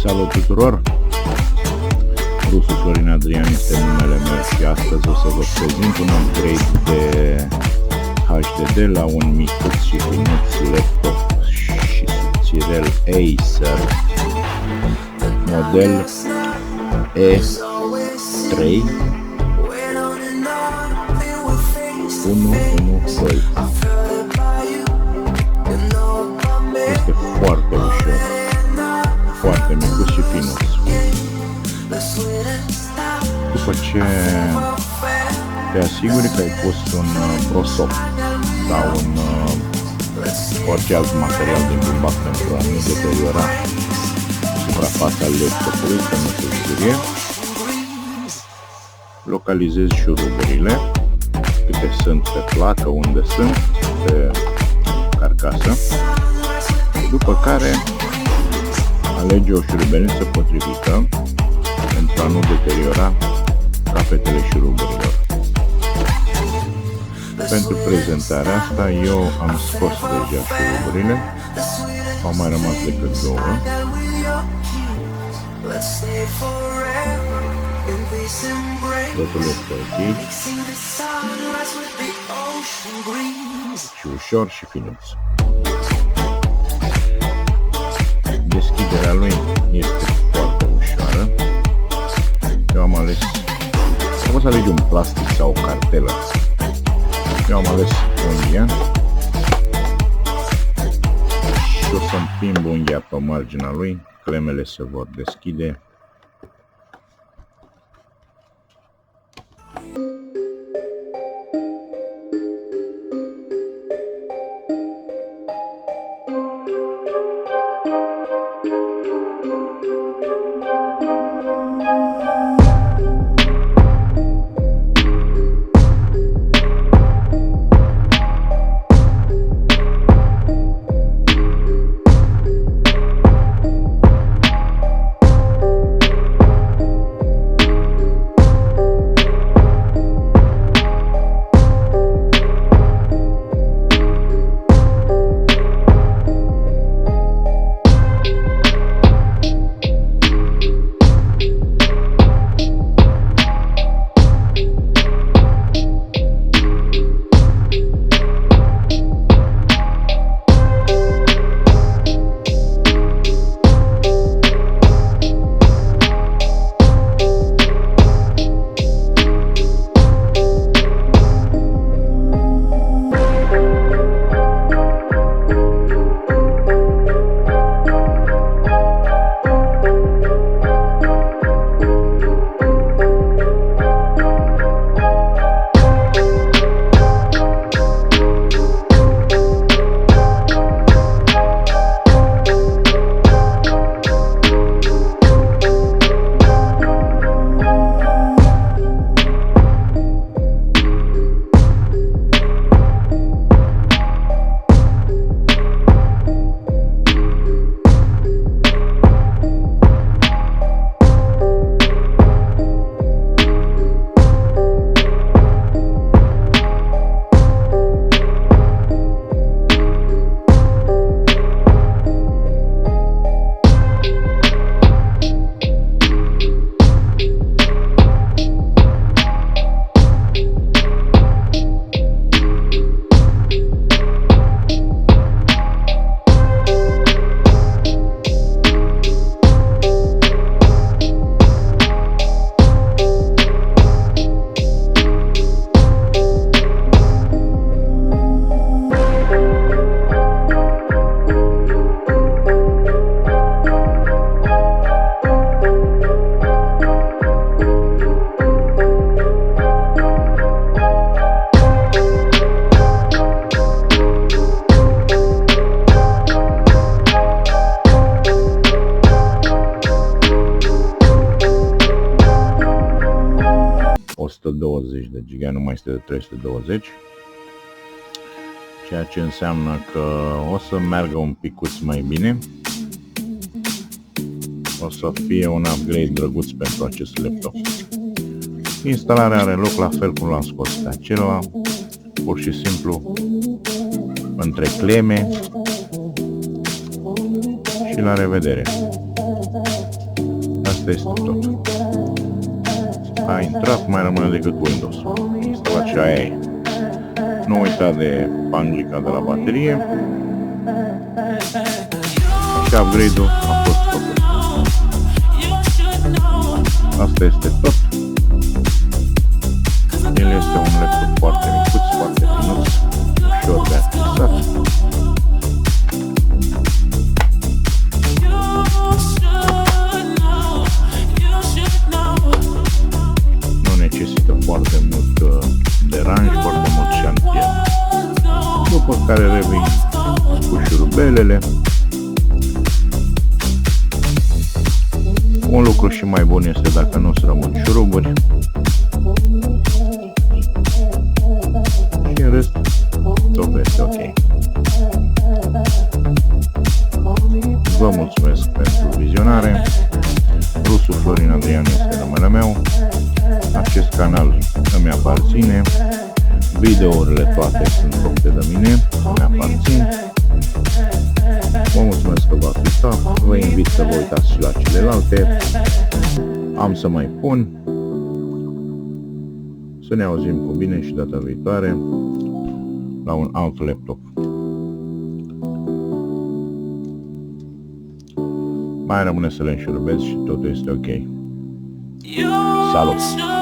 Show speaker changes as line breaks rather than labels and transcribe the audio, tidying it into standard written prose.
Salut tuturor! Rusu Florin Adrian este numele meu și astăzi o să vă prezint un upgrade de HDD la un micuț și finuț laptop și subțirel Acer model E3 112. Este foarte ușor, foarte micuț și finuț. După ce te asiguri că ai pus un prosop sau orice alt material din bumbac pentru a nu deteriora suprafața laptopului, că nu se scurie, localizezi șuruburile, câte sunt pe placă, unde sunt, pe carcasă, după care alege o șurubelniță potrivită pentru a nu deteriora capetele șuruburilor. Pentru prezentarea asta eu am scos deja șuruburile, au mai rămas decât două. Totul este ok și ușor și finuț. Deschiderea lui este foarte ușoară. Eu am ales, poți să alegi un plastic sau o cartelă. Eu am ales unghia și o să împing unghia pe marginea lui, clemele se vor deschide. de giga, nu mai este de 320, ceea ce înseamnă că o să meargă un picuț mai bine, o să fie un upgrade drăguț pentru acest laptop. Instalarea are loc la fel cum l-am scos pe acela, pur și simplu între cleme și la revedere! Asta este tot. A intrat, mai rămâne decât Windows. Instalația aia e. Nu uita de panglica de la baterie. Și upgrade-ul a fost făcut. Asta este tot. El este un laptop foarte micuț, foarte finuț, ușor de accesat. Nu necesită foarte mult deranj, foarte mult șantier. După care revin cu șurubelele. Un lucru și mai bun este dacă nu-ți rămân șuruburi. Și în rest, totul este ok. Vă mulțumesc pentru vizionare. Rusu Florin Adrian este numele meu. Acest canal îmi aparține. Videourile toate sunt făcute de mine, îmi aparțin. Vă mulțumesc că v-ați uitat. Vă invit să vă uitați și la celelalte. Am să mai pun. Să ne auzim cu bine și data viitoare la un alt laptop. Mai rămâne să le înșurubez și totul este ok. Salut!